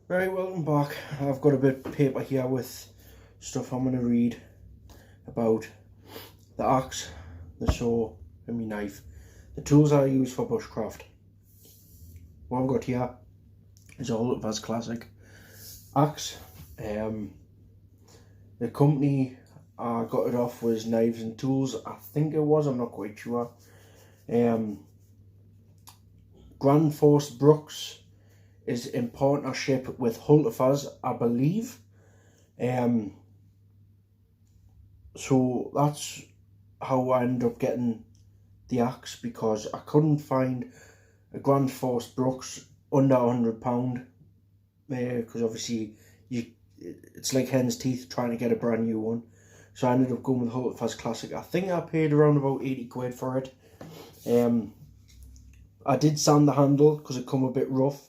Right, welcome back. I've got a bit of paper here with stuff I'm going to read about the axe, the saw and my knife. The tools I use for bushcraft. What I've got here is a Bushcraft classic axe. The company I got it off was Knives and Tools, I think it was, I'm not quite sure. Grand Force Brooks is in partnership with Bushcraft, I believe. So that's how I ended up getting the axe, because I couldn't find a Grand Force Brooks under £100, because obviously it's like hen's teeth trying to get a brand new one. So I ended up going with Bushcraft Classic. I think I paid around about 80 quid for it. I did sand the handle because it come a bit rough,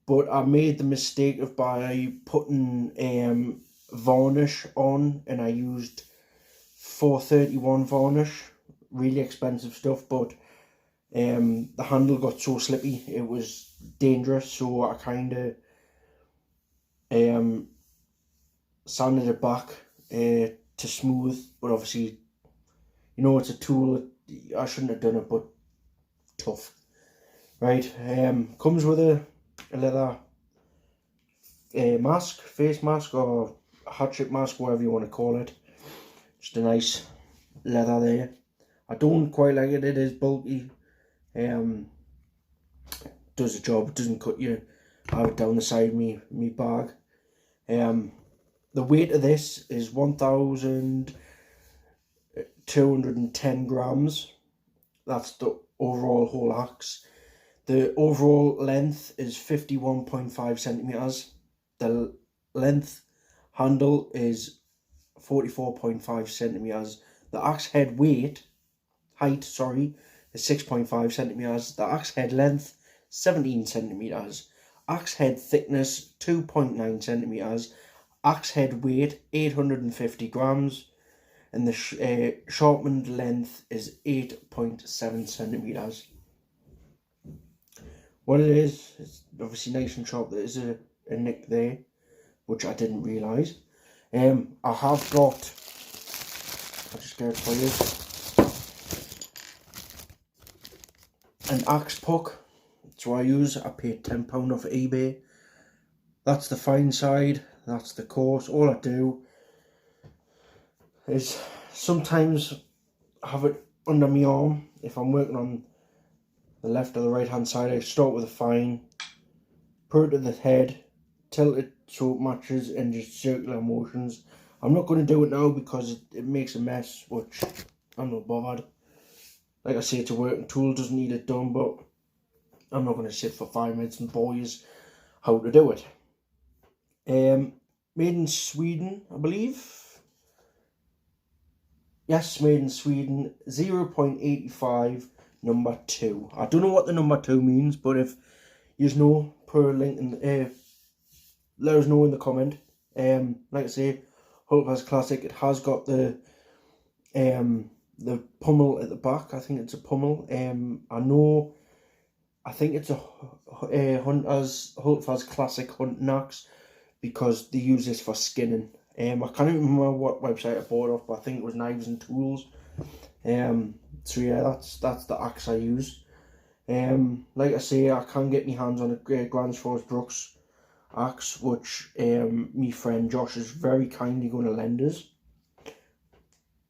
but I made the mistake of by putting varnish on, and I used 431 varnish, really expensive stuff, but the handle got so slippy it was dangerous, so I kind of sanded it back to smooth. But obviously, you know, it's a tool, I shouldn't have done it, but tough. Right, comes with a leather mask, face mask, or hatchet mask, whatever you want to call it. Just a nice leather there. I don't quite like it, it is bulky. Does the job, it doesn't cut you. I have it down the side of me bag. The weight of this is 1,210 grams. That's the overall whole axe. The overall length is 51.5 centimeters. The length handle is 44.5 centimeters. The axe head height is 6.5 centimeters. The axe head length 17 centimeters. Axe head thickness 2.9 centimeters. Axe head weight 850 grams. And the sharpened length is 8.7 centimeters. What it is, it's obviously nice and sharp. There is a nick there, which I didn't realise. I have got, I'll just get it for you, an axe puck. That's what I use. I paid £10 off eBay. That's the fine side, that's the coarse. All I do is sometimes have it under my arm. If I'm working on the left or the right hand side, I start with a fine, put it to the head, tilt it so it matches, and just circular motions. I'm not going to do it now because it makes a mess, which I'm not bothered. Like I say, it's a working tool, doesn't need it done, but I'm not going to sit for 5 minutes and bore you how to do it. Made in Sweden, I believe. Yes, made in Sweden. 0.85 number 2. I don't know what the number 2 means, but if you know, put a link in, let us know in the comment. Like I say, Bushcraft Classic. It has got the pummel at the back. I think it's a pummel. I think it's a Bushcraft Classic hunting axe, because they use this for skinning. I can't even remember what website I bought it off, but I think it was Knives and Tools. So yeah, that's the axe I use. Like I say, I can get my hands on a Grand Force Brooks axe, which my friend Josh is very kindly going to lend us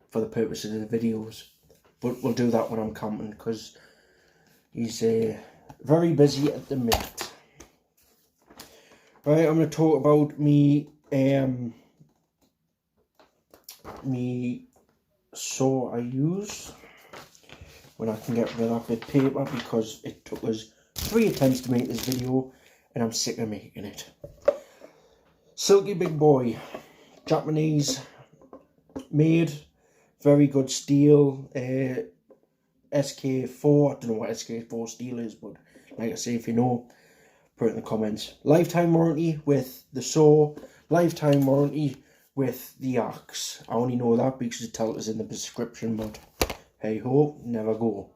for the purposes of the videos. But we'll do that when I'm camping, because he's very busy at the minute. Right, I'm going to talk about me saw I use, when I can get rid of that bit of paper, because it took us 3 attempts to make this video and I'm sick of making it. Silky Big Boy, Japanese made, very good steel, SK4, I don't know what SK4 steel is, but like I say, if you know, put it in the comments. Lifetime warranty with the saw, lifetime warranty with the axe. I only know that because it tells us in the description, but hey ho, never go.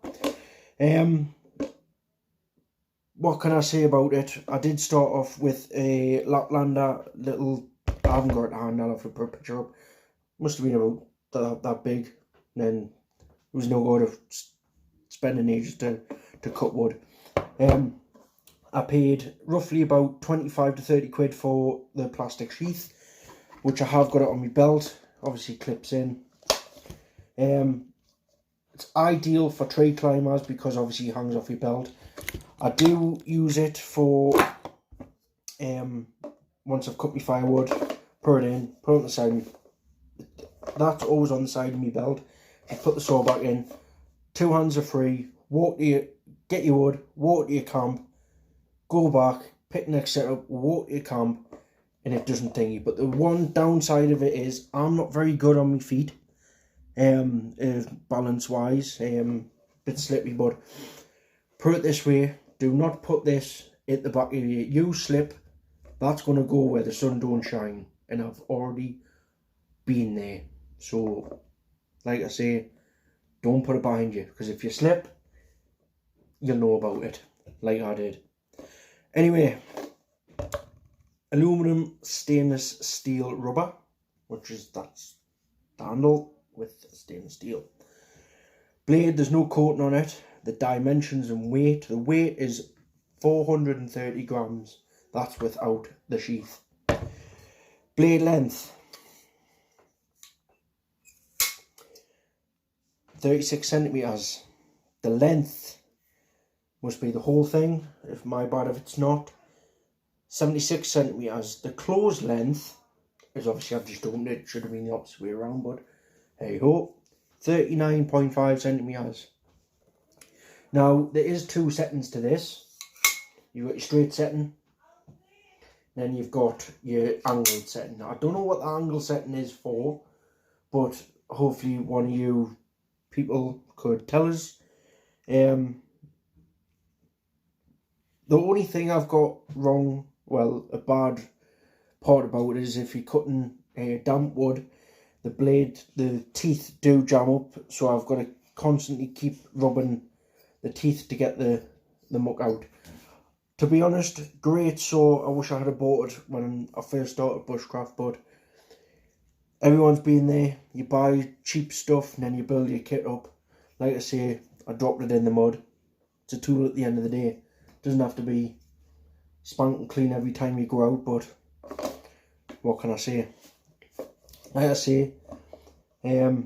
what can I say about it? I did start off with a Laplander little, I haven't got it hand, I'll have to put a picture up. Must have been about that big. And then there was no good of spending ages to cut wood. I paid roughly about 25 to 30 quid for the plastic sheath, which I have got it on my belt. Obviously clips in. It's ideal for tree climbers because obviously it hangs off your belt. I do use it for once I've cut my firewood, put it in, put it on the side. That's always on the side of my belt. I put the saw back in. 2 hands are free. Get your wood, walk to your camp, go back, pick the next setup, walk to your camp, and it doesn't thingy. But the one downside of it is I'm not very good on my feet, balance wise, bit slippy. But put it this way: do not put this at the back of you. You slip, that's gonna go where the sun don't shine, and I've already been there. So, like I say, don't put it behind you, because if you slip, you'll know about it, like I did. Anyway, aluminum stainless steel rubber, that's the handle with stainless steel. Blade, there's no coating on it. The dimensions and weight, the weight is 430 grams. That's without the sheath. Blade length, 36 centimeters. The length must be the whole thing, if my bad if it's not. 76 centimeters. The close length is, obviously I've just opened it, should have been the opposite way around, but hey ho, 39.5 centimeters. Now there is 2 settings to this. You've got your straight setting, then you've got your angled setting. I don't know what the angle setting is for, but hopefully one of you people could tell us. The only thing I've got wrong, well, a bad part about it, is if you're cutting damp wood, the teeth do jam up, so I've got to constantly keep rubbing the teeth to get the muck out. To be honest, great saw. I wish I had bought it when I first started Bushcraft, but everyone's been there. You buy cheap stuff and then you build your kit up. Like I say, I dropped it in the mud. It's a tool at the end of the day. It doesn't have to be spanking clean every time you go out, but what can I say? Like I say, I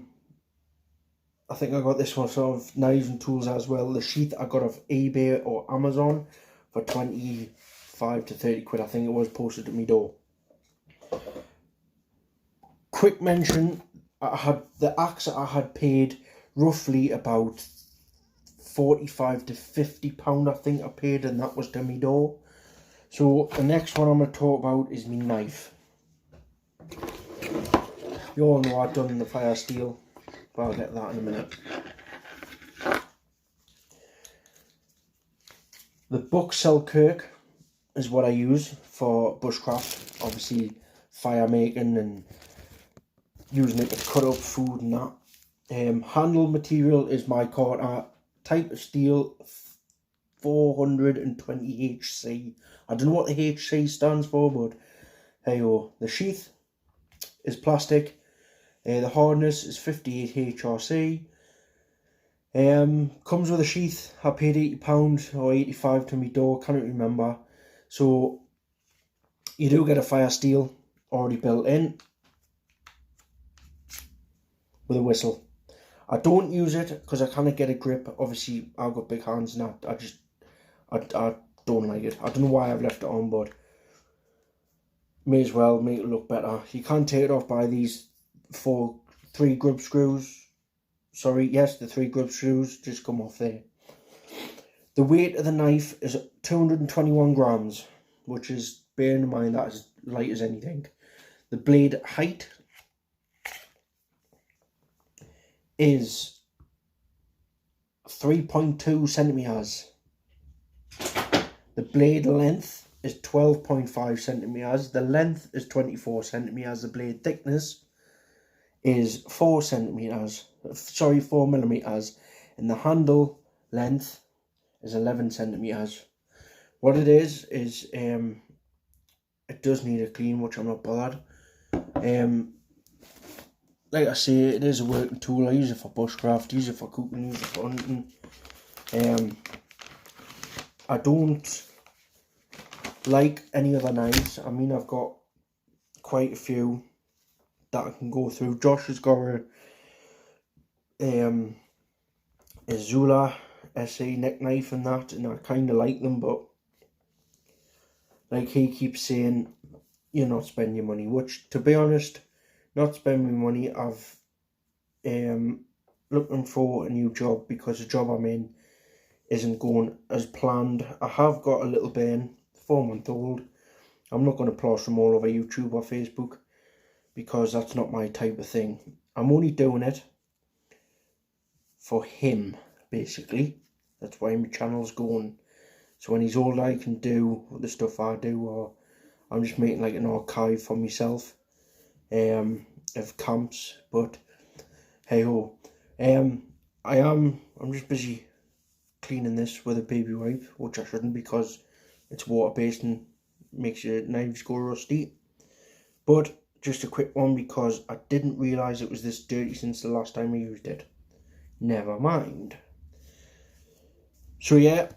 think I got this one sort of knives and tools as well. The sheath I got off eBay or Amazon for 25 to 30 quid. I think it was posted at my door. Quick mention, I had the axe I had paid roughly about 45 to 50 pound, I think I paid, and that was to my door. So the next one I'm going to talk about is my knife. You all know I've done the fire steel, but I'll get that in a minute. The Buck Selkirk is what I use for bushcraft, obviously fire making and using it to cut up food and that. Handle material is my quarter, type of steel 420 HC. I don't know what the HC stands for, but hey ho. The sheath is plastic. The hardness is 58 HRC. Comes with a sheath. I paid £80 or 85 to my door, can't remember. So you do get a fire steel already built in with a whistle. I don't use it because I kind of get a grip. Obviously I've got big hands and I don't like it. I don't know why I've left it on, but may as well make it look better. You can't take it off by these 3 grub screws. Sorry, yes, the 3 grub screws just come off there. The weight of the knife is 221 grams, which is, bearing in mind, that is light as anything. The blade height is 3.2 centimeters. The blade length is 12.5 centimeters. The length is 24 centimeters. The blade thickness is 4 centimeters. Sorry, 4 millimeters. And the handle length is 11 centimeters. What it is it does need a clean, which I'm not bothered. Like I say, it is a working tool. I use it for bushcraft, use it for cooking, use it for hunting. I don't like any other knives. I mean, I've got quite a few that I can go through. Josh has got a Zula SA neck knife and that, and I kind of like them, but like he keeps saying, you're not spending your money, which, to be honest, not spending money. I've looking for a new job because the job I'm in isn't going as planned. I have got a little bairn, 4-month-old. I'm not going to plaster him all over YouTube or Facebook because that's not my type of thing. I'm only doing it for him, basically. That's why my channel's going. So when he's older, I can do the stuff I do, or I'm just making like an archive for myself of camps. But hey ho, I'm just busy cleaning this with a baby wipe, which I shouldn't because it's water based and makes your knives go rusty. But just a quick one because I didn't realise it was this dirty since the last time I used it. Never mind. So yeah,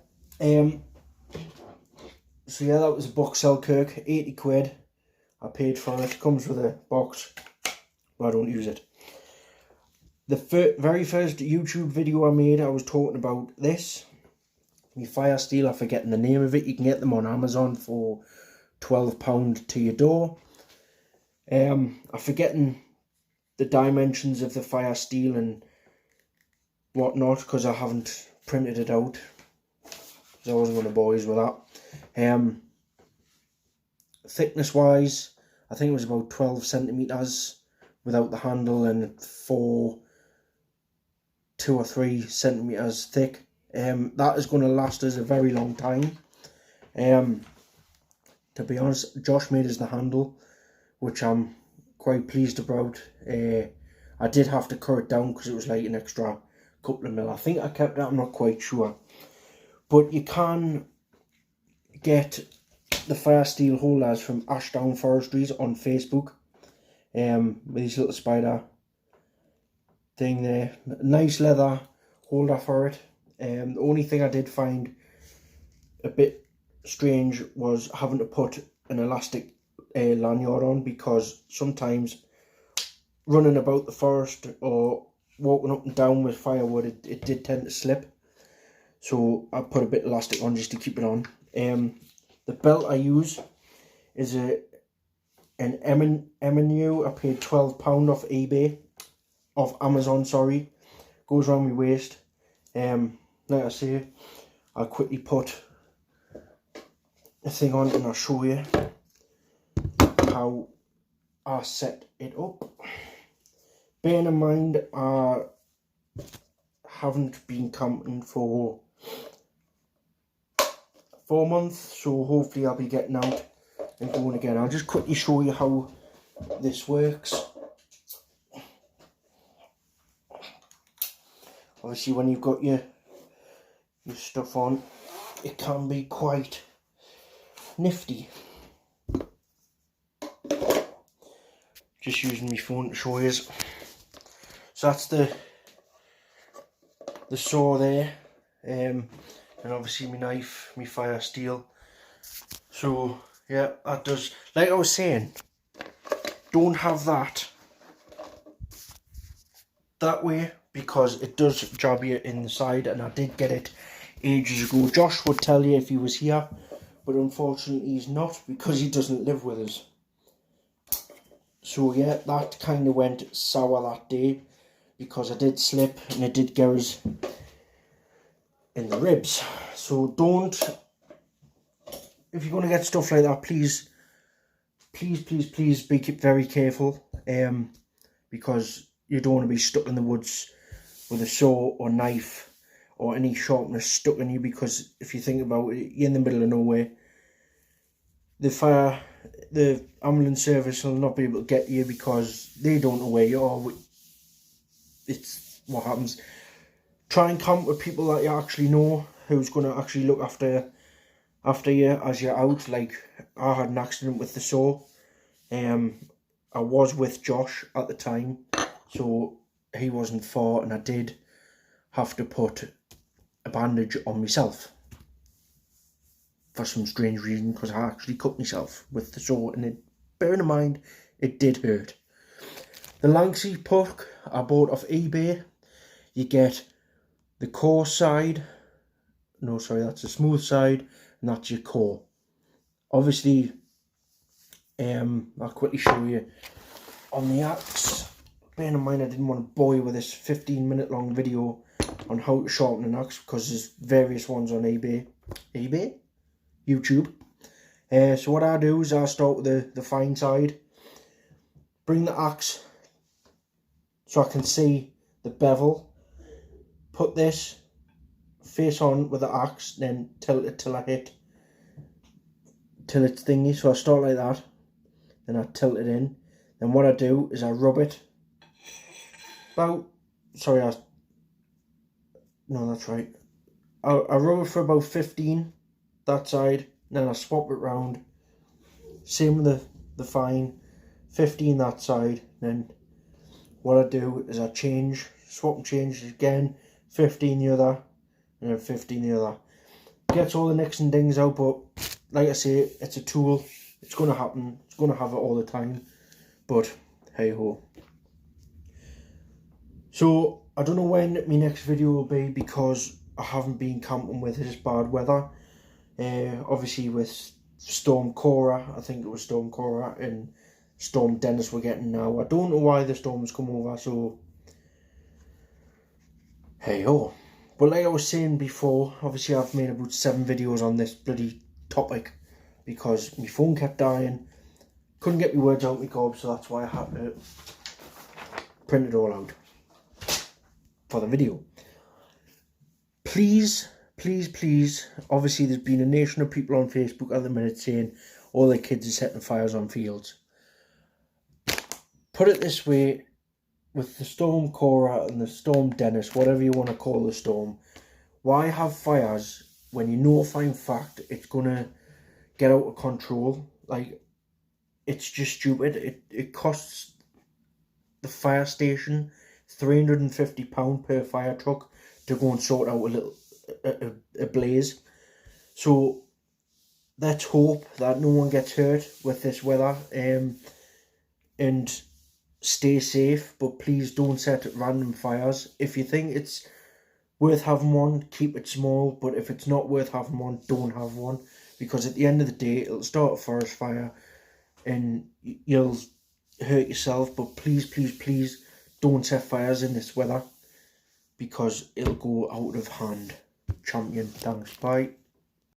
that was a box Selkirk, 80 quid. I paid for it. Comes with a box, but I don't use it. The very first YouTube video I made, I was talking about this. My fire steel, I'm forgetting the name of it. You can get them on Amazon for £12 to your door. I'm forgetting the dimensions of the fire steel and whatnot because I haven't printed it out. I wasn't going to bore you with that. Thickness wise, I think it was about 12 centimeters without the handle, and 2 or 3 centimeters thick. That is going to last us a very long time. To be honest, Josh made us the handle, which I'm quite pleased about. I did have to cut it down because it was like an extra couple of mil. I think I kept it, I'm not quite sure. But you can get the fire steel holders from Ashdown Forestries on Facebook. With this little spider thing there. Nice leather holder for it. The only thing I did find a bit strange was having to put an elastic lanyard on, because sometimes running about the forest or walking up and down with firewood, it did tend to slip. So I put a bit of elastic on just to keep it on. The belt I use is an M&U. I paid £12 off eBay, off Amazon, sorry. Goes around my waist. Like I say, I'll quickly put a thing on and I'll show you how I set it up. Bearing in mind, I haven't been camping for 4 months, so hopefully I'll be getting out and going again. I'll just quickly show you how this works. Obviously, when you've got your stuff on, it can be quite nifty. Just using my phone to show you. So that's the saw there, and obviously my knife, my fire steel. So yeah, that does, like I was saying, don't have that way because it does jab you in the side, and I did get it ages ago. Josh would tell you if he was here, but unfortunately he's not because he doesn't live with us. So yeah, that kind of went sour that day because I did slip and it did get us in the ribs. So don't, if you're going to get stuff like that, please be very careful, because you don't want to be stuck in the woods with a saw or knife or any sharpness stuck in you, because if you think about it, you're in the middle of nowhere. The ambulance service will not be able to get you because they don't know where you are. It's what happens. Try and camp with people that you actually know, who's going to actually look after after you, as you're out, like I had an accident with the saw. I was with Josh at the time, so he wasn't far, and I did have to put a bandage on myself for some strange reason, because I actually cut myself with the saw, and bearing in mind, it did hurt. The Lanxey puck I bought off eBay. You get the core side, no sorry, that's the smooth side, and that's your core. Obviously, I'll quickly show you on the axe. Bearing in mind I didn't want to bore you with this 15-minute long video on how to sharpen an axe, because there's various ones on YouTube. So what I do is I start with the fine side, bring the axe so I can see the bevel, put this face on with the axe, then tilt it till it's thingy. So I start like that, then I tilt it in. Then what I do is I rub it about, no, that's right. I rub it for about 15, that side, then I swap it round. Same with the fine, 15 that side. Then what I do is I swap and change again, 15 the other, and then 15 the other. Gets all the nicks and dings out, but like I say, it's a tool. It's going to happen. It's going to have it all the time. But hey ho. So I don't know when my next video will be, because I haven't been camping with this bad weather. Obviously with Storm Cora, I think it was Storm Cora, and Storm Dennis we're getting now. I don't know why the storms come over, so hey ho. But like I was saying before, obviously I've made about 7 videos on this bloody topic, because my phone kept dying. Couldn't get my words out my gob, so that's why I had to print it all out for the video. Please, please, please, obviously there's been a nation of people on Facebook at the minute saying all their kids are setting fires on fields. Put it this way, with the Storm Cora and the Storm Dennis, whatever you want to call the storm, why have fires when you know for a fact it's going to get out of control? Like, it's just stupid. It costs the fire station £350 per fire truck to go and sort out a blaze. So let's hope that no one gets hurt with this weather, and stay safe, but please don't set random fires. If you think it's worth having one, keep it small, but if it's not worth having one, don't have one, because at the end of the day it'll start a forest fire and you'll hurt yourself. But please, please, please don't set fires in this weather, because it'll go out of hand. Champion, thanks, bye.